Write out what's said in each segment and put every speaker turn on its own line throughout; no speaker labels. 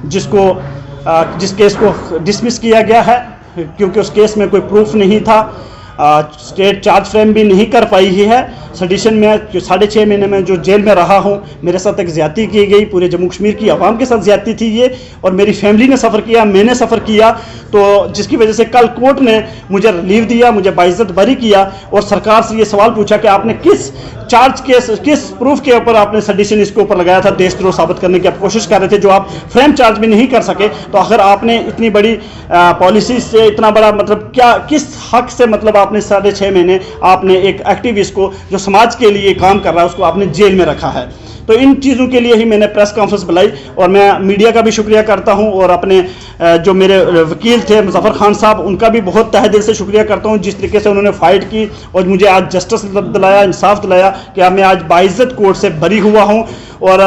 जिस केस को डिसमिस किया गया है क्योंकि उस केस में कोई प्रूफ नहीं था। स्टेट चार्ज फ्रेम भी नहीं कर पाई ही है। सेडिशन में 6.5 महीने में जो जेल में रहा हूँ, मेरे साथ एक ज़्यादती की गई, पूरे जम्मू कश्मीर की आवाम के साथ ज़्यादती थी ये, और मेरी फैमिली ने सफ़र किया, मैंने सफ़र किया। तो जिसकी वजह से कल कोर्ट ने मुझे रिलीव दिया, मुझे बाइज्जत बरी किया और सरकार से ये सवाल पूछा कि आपने किस प्रूफ के ऊपर आपने सेडिशन इसके ऊपर लगाया था। देशद्रोह साबित करने की आप कोशिश कर रहे थे जो आप फ्रेम चार्ज भी नहीं कर सके। तो अगर आपने इतनी बड़ी पॉलिसी से इतना बड़ा मतलब क्या किस हक से मतलब आपने 6.5 महीने आपने एक एक्टिविस्ट को जो समाज के लिए काम कर रहा है उसको आपने जेल में रखा है। तो इन चीज़ों के लिए ही मैंने प्रेस कॉन्फ्रेंस बुलाई और मैं मीडिया का भी शुक्रिया करता हूं और अपने जो मेरे वकील थे मुजफ्फर खान साहब, उनका भी बहुत तहे दिल से शुक्रिया करता हूं जिस तरीके से उन्होंने फाइट की और मुझे आज जस्टिस दिलाया, इंसाफ दिलाया कि मैं आज बाइज्जत कोर्ट से बरी हुआ हूं। और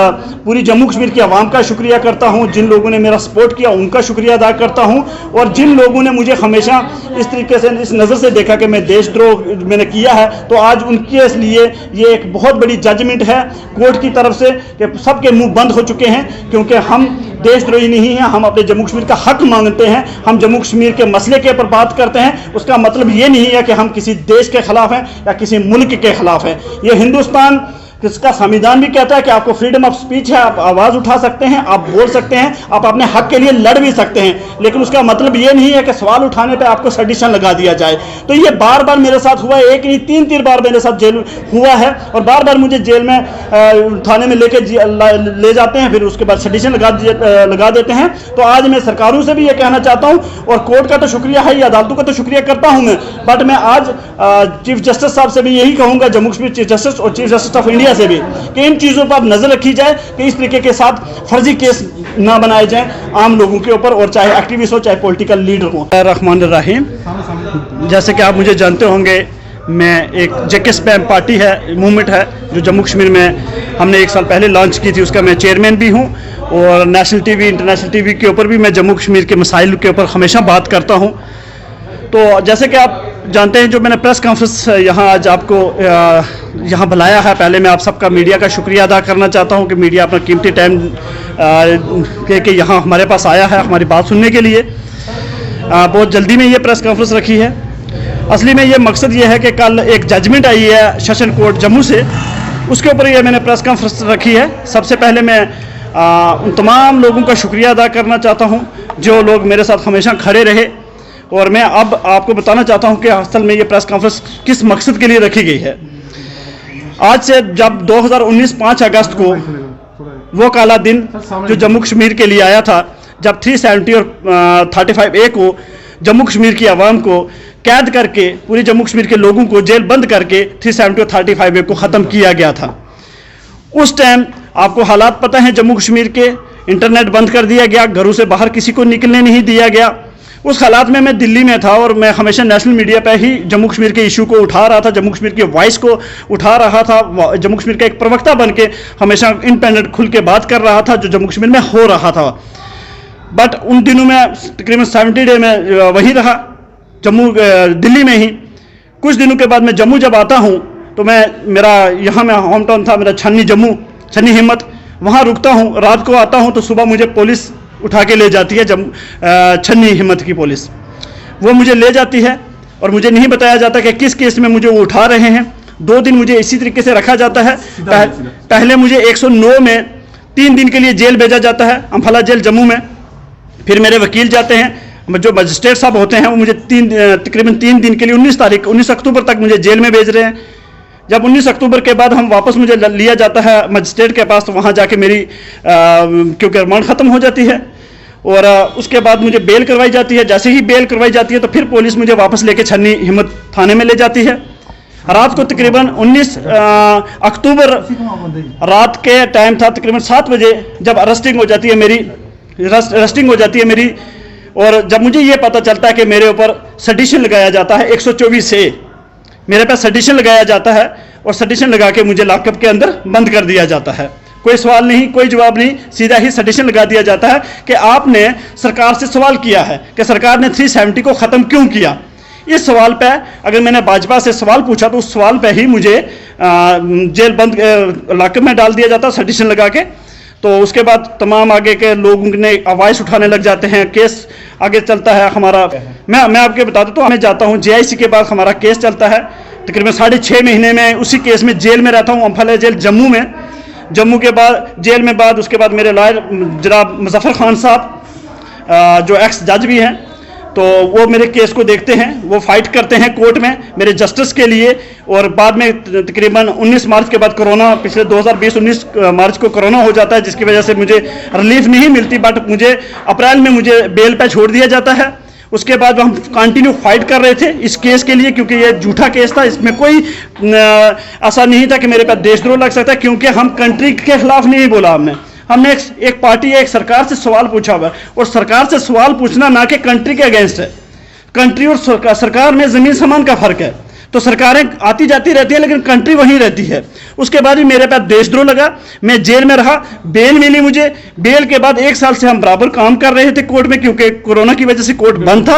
पूरी जम्मू कश्मीर की आवाम का शुक्रिया करता हूं, जिन लोगों ने मेरा सपोर्ट किया उनका शुक्रिया अदा करता हूं, और जिन लोगों ने मुझे हमेशा इस तरीके से इस नज़र से देखा कि मैं देशद्रोह मैंने किया है, तो आज उनके लिए ये एक बहुत बड़ी जजमेंट है कोर्ट की तरफ से कि सबके मुंह बंद हो चुके हैं, क्योंकि हम देशद्रोही नहीं हैं, हम अपने जम्मू कश्मीर का हक मांगते हैं, हम जम्मू कश्मीर के मसले के ऊपर बात करते हैं। उसका मतलब ये नहीं है कि हम किसी देश के खिलाफ हैं या किसी मुल्क के खिलाफ हैं। ये हिंदुस्तान इसका संविधान भी कहता है कि आपको फ्रीडम ऑफ स्पीच है, आप आवाज़ उठा सकते हैं, आप बोल सकते हैं, आप अपने हक के लिए लड़ भी सकते हैं, लेकिन उसका मतलब ये नहीं है कि सवाल उठाने पे आपको सेडिशन लगा दिया जाए। तो ये बार बार मेरे साथ हुआ है, एक नहीं 3 बार मेरे साथ जेल हुआ है और बार बार मुझे जेल में थाने में ले जाते हैं, फिर उसके बाद सेडिशन लगा देते हैं। तो आज मैं सरकारों से भी ये कहना चाहता हूँ और कोर्ट का तो शुक्रिया है, अदालतों का तो शुक्रिया करता हूँ मैं, बट मैं आज चीफ जस्टिस साहब से भी यही कहूँगा, जम्मू कश्मीर चीफ जस्टिस और चीफ जस्टिस ऑफ इंडिया से भी, कि इन चीजों पर नजर रखी जाए कि इस तरीके के साथ फर्जी केस ना बनाए जाएं आम लोगों के ऊपर, और चाहे एक्टिविस्ट हो चाहे पॉलिटिकल लीडर हो। रहमान रहीम, जैसे कि आप मुझे जानते होंगे, मैं एक जेके स्पैम पार्टी है, मूवमेंट है जो जम्मू कश्मीर में हमने 1 साल पहले लॉन्च की थी, उसका मैं चेयरमैन भी हूँ और नेशनल टीवी इंटरनेशनल टीवी के ऊपर भी मैं जम्मू कश्मीर के मसाइल के ऊपर हमेशा बात करता हूँ। तो जैसे कि आप जानते हैं, जो मैंने प्रेस कॉन्फ्रेंस यहाँ आज आपको यहाँ बुलाया है, पहले मैं आप सबका मीडिया का शुक्रिया अदा करना चाहता हूँ कि मीडिया अपना कीमती टाइम के यहाँ हमारे पास आया है हमारी बात सुनने के लिए। बहुत जल्दी में ये प्रेस कॉन्फ्रेंस रखी है। असली में ये मकसद ये है कि कल एक जजमेंट आई है सेशन कोर्ट जम्मू से, उसके ऊपर ये मैंने प्रेस कॉन्फ्रेंस रखी है। सबसे पहले मैं उन तमाम लोगों का शुक्रिया अदा करना चाहता हूँ जो लोग मेरे साथ हमेशा खड़े रहे, और मैं अब आपको बताना चाहता हूं कि असल में ये प्रेस कॉन्फ्रेंस किस मकसद के लिए रखी गई है। आज से जब 2019 5 अगस्त को वो काला दिन जो जम्मू कश्मीर के लिए आया था, जब 370 और 35A को जम्मू कश्मीर की आवाम को कैद करके, पूरी जम्मू कश्मीर के लोगों को जेल बंद करके 370 और 35A को ख़त्म किया गया था। उस टाइम आपको हालात पता है, जम्मू कश्मीर के इंटरनेट बंद कर दिया गया, घरों से बाहर किसी को निकलने नहीं दिया गया। उस हालात में मैं दिल्ली में था और मैं हमेशा नेशनल मीडिया पे ही जम्मू कश्मीर के इशू को उठा रहा था, जम्मू कश्मीर की वॉइस को उठा रहा था, जम्मू कश्मीर का एक प्रवक्ता बन के हमेशा इंडिपेंडेंट खुल के बात कर रहा था जो जम्मू कश्मीर में हो रहा था। बट उन दिनों में तकरीबन 70 डे में वही रहा दिल्ली में ही। कुछ दिनों के बाद मैं जम्मू जब आता हूँ तो मेरा यहाँ में होम टाउन था मेरा छन्नी हिम्मत, वहाँ रुकता हूँ, रात को आता हूँ तो सुबह मुझे पुलिस उठा के ले जाती है, छन्नी हिम्मत की पुलिस वो मुझे ले जाती है और मुझे नहीं बताया जाता कि किस केस में मुझे वो उठा रहे हैं। 2 दिन मुझे इसी तरीके से रखा जाता है। पहले मुझे 109 में 3 दिन के लिए जेल भेजा जाता है, अम्फाला जेल जम्मू में। फिर मेरे वकील जाते हैं, जो मजिस्ट्रेट साहब होते हैं, वो मुझे तकरीबन 3 दिन के लिए 19 अक्टूबर तक मुझे जेल में भेज रहे हैं। जब 19 अक्टूबर के बाद हम वापस मुझे लिया जाता है मजिस्ट्रेट के पास, तो वहाँ जाके मेरी क्योंकि रिमांड ख़त्म हो जाती है और उसके बाद मुझे बेल करवाई जाती है। जैसे ही बेल करवाई जाती है तो फिर पुलिस मुझे वापस लेके छन्नी हिम्मत थाने में ले जाती है। रात को तकरीबन 19 अक्टूबर रात के टाइम था, तकरीबन 7 बजे जब अरेस्टिंग हो जाती है मेरी और जब मुझे ये पता चलता है कि मेरे ऊपर सेडिशन लगाया जाता है 124 से, मेरे पे सेडिशन लगाया जाता है और सेडिशन लगा के मुझे लॉकअप के अंदर बंद कर दिया जाता है। कोई सवाल नहीं, कोई जवाब नहीं, सीधा ही सेडिशन लगा दिया जाता है कि आपने सरकार से सवाल किया है कि सरकार ने 370 को ख़त्म क्यों किया। इस सवाल पे अगर मैंने भाजपा से सवाल पूछा तो उस सवाल पे ही मुझे जेल बंद लॉकअप में डाल दिया जाता सेडिशन लगा के। तो उसके बाद तमाम आगे के लोग ने आवाज़ उठाने लग जाते हैं, केस आगे चलता है हमारा। मैं आपके बता देता हूँ, मैं जाता हूँ JIC के बाद हमारा केस चलता है तकरीबन 6.5 महीने में। उसी केस में जेल में रहता हूँ, अम्फाला जेल जम्मू में। जम्मू के बाद जेल में बाद उसके बाद मेरे लॉयर जनाब मुजफ्फर खान साहब जो एक्स जज भी हैं, तो वो मेरे केस को देखते हैं, वो फाइट करते हैं कोर्ट में मेरे जस्टिस के लिए। और बाद में तकरीबन 19 मार्च के बाद कोरोना, पिछले 2020 19 मार्च को कोरोना हो जाता है, जिसकी वजह से मुझे रिलीफ नहीं मिलती। बट मुझे अप्रैल में मुझे बेल पे छोड़ दिया जाता है। उसके बाद हम कंटिन्यू फाइट कर रहे थे इस केस के लिए, क्योंकि ये झूठा केस था, इसमें कोई ऐसा नहीं था कि मेरे पास देशद्रोह लग सकता है, क्योंकि हम कंट्री के खिलाफ नहीं बोला। हमने एक पार्टी, एक सरकार से सवाल पूछा हुआ है, और सरकार से सवाल पूछना ना कि कंट्री के अगेंस्ट है। कंट्री और सरकार में जमीन समान का फर्क है। तो सरकारें आती जाती रहती है, लेकिन कंट्री वहीं रहती है। उसके बाद भी मेरे पास देशद्रोह लगा, मैं जेल में रहा, बेल मिली मुझे। बेल के बाद 1 साल से हम बराबर काम कर रहे थे कोर्ट में, क्योंकि कोरोना की वजह से कोर्ट बंद था।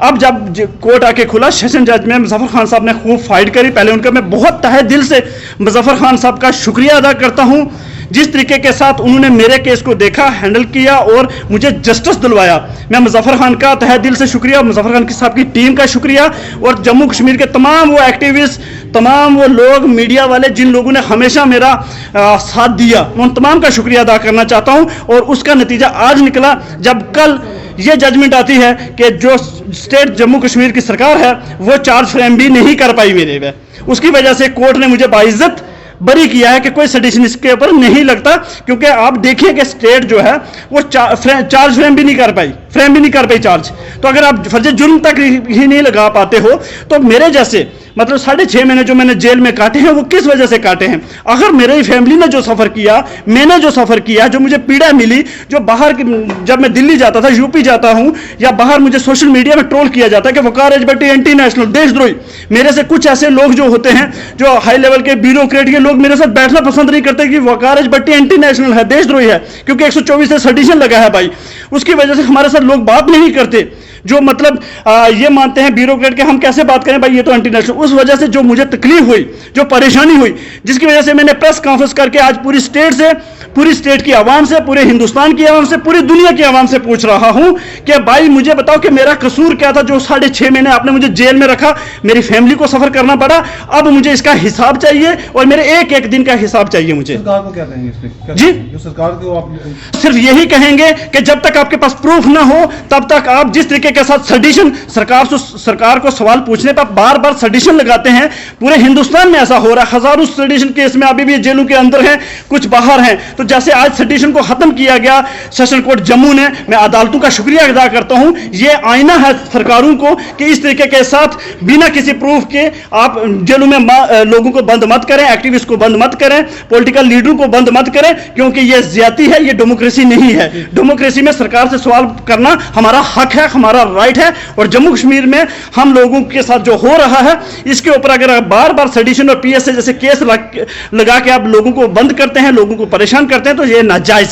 अब जब कोर्ट आके खुला, सेशन जज में मुजफ्फर खान साहब ने खूब फाइट करी। पहले उनका मैं बहुत तहे दिल से मुजफ्फर खान साहब का शुक्रिया अदा करता हूँ, जिस तरीके के साथ उन्होंने मेरे केस को देखा, हैंडल किया और मुझे जस्टिस दिलवाया। मैं मुजफ्फर खान का तहे दिल से शुक्रिया, मुजफ्फर खान साहब की टीम का शुक्रिया, और जम्मू कश्मीर के तमाम वो एक्टिविस्ट, तमाम वो लोग, मीडिया वाले, जिन लोगों ने हमेशा मेरा साथ दिया, उन तमाम का शुक्रिया अदा करना चाहता हूं। और उसका नतीजा आज निकला, जब कल ये जजमेंट आती है कि जो स्टेट जम्मू कश्मीर की सरकार है वो चार्ज फ्रेम भी नहीं कर पाई मेरे पे। उसकी वजह से कोर्ट ने मुझे बाइज्जत बरी किया है कि कोई सडिशन इसके ऊपर नहीं लगता, क्योंकि आप देखिए कि स्टेट जो है वो चार्ज फ्रेम भी नहीं कर पाई चार्ज। तो अगर आप फर्ज जुर्म तक ही नहीं लगा पाते हो, तो मेरे जैसे मतलब 6.5 महीने जो मैंने जेल में काटे हैं, वो किस वजह से काटे हैं? अगर मेरी फैमिली ने जो सफ़र किया, मैंने जो सफ़र किया, जो मुझे पीड़ा मिली, जो बाहर जब मैं दिल्ली जाता था, यूपी जाता हूँ, या बाहर मुझे सोशल मीडिया में ट्रोल किया जाता है कि वकार एजबट्टी एंटी नेशनल, देशद्रोही। मेरे से कुछ ऐसे लोग जो होते हैं, जो हाई लेवल के ब्यूरोक्रेट के लोग, मेरे साथ बैठना पसंद नहीं करते कि वकार एजबट्टी एंटी नेशनल है, देशद्रोही है, क्योंकि 124 से सडिशन लगा है भाई। उसकी वजह से हमारे साथ लोग बात नहीं करते, जो मतलब ये मानते हैं ब्यूरोक्रेट के, हम कैसे बात करें भाई, ये तो एंटी नेशनल। उस वजह से जो मुझे तकलीफ हुई, जो परेशानी हुई, जिसकी वजह से मैंने प्रेस कॉन्फ्रेंस करके आज पूरी स्टेट की आवाम से, पूरे हिंदुस्तान की आवाम से, पूरी दुनिया की आवाम से पूछ रहा हूं कि भाई मुझे बताओ कि मेरा कसूर क्या था, जो 6.5 महीने आपने मुझे जेल में रखा, मेरी फैमिली को सफर करना पड़ा। अब मुझे इसका हिसाब चाहिए, और मेरे एक दिन का हिसाब चाहिए मुझे।
सरकार को क्या कहेंगे इसमें?
जी,
जो सरकार को आप
सिर्फ यही कहेंगे कि जब तक आपके पास प्रूफ ना हो, तब तक आप जिस तरीके के साथ सडिशन, सरकार को सवाल पूछने पर बार बार सडिशन लगाते हैं। पूरे हिंदुस्तान में ऐसा हो रहा है, हजारों सडिशन केस में अभी भी जेलों के अंदर हैं, कुछ बाहर हैं। तो जैसे आज सडिशन को खत्म किया गया सेशन कोर्ट जम्मू ने, मैं अदालतों का शुक्रिया अदा करता हूं। ये आईना है सरकारों को कि इस तरीके के साथ बिना किसी प्रूफ के आप जेलों में लोगों को बंद मत करें, एक्टिविस्ट को बंद मत करें, पॉलिटिकल लीडरों को बंद मत करें, क्योंकि ये ज्यादती है, ये डेमोक्रेसी नहीं है। डेमोक्रेसी में सरकार से सवाल करना हमारा हक है, हमारा राइट है। और जम्मू कश्मीर में हम लोगों के साथ जो हो रहा है, इसके ऊपर अगर बार बार सडिशन और PSA जैसे केस लगा के आप लोगों को बंद करते हैं, लोगों को परेशान करते हैं, तो ये नाजायज है।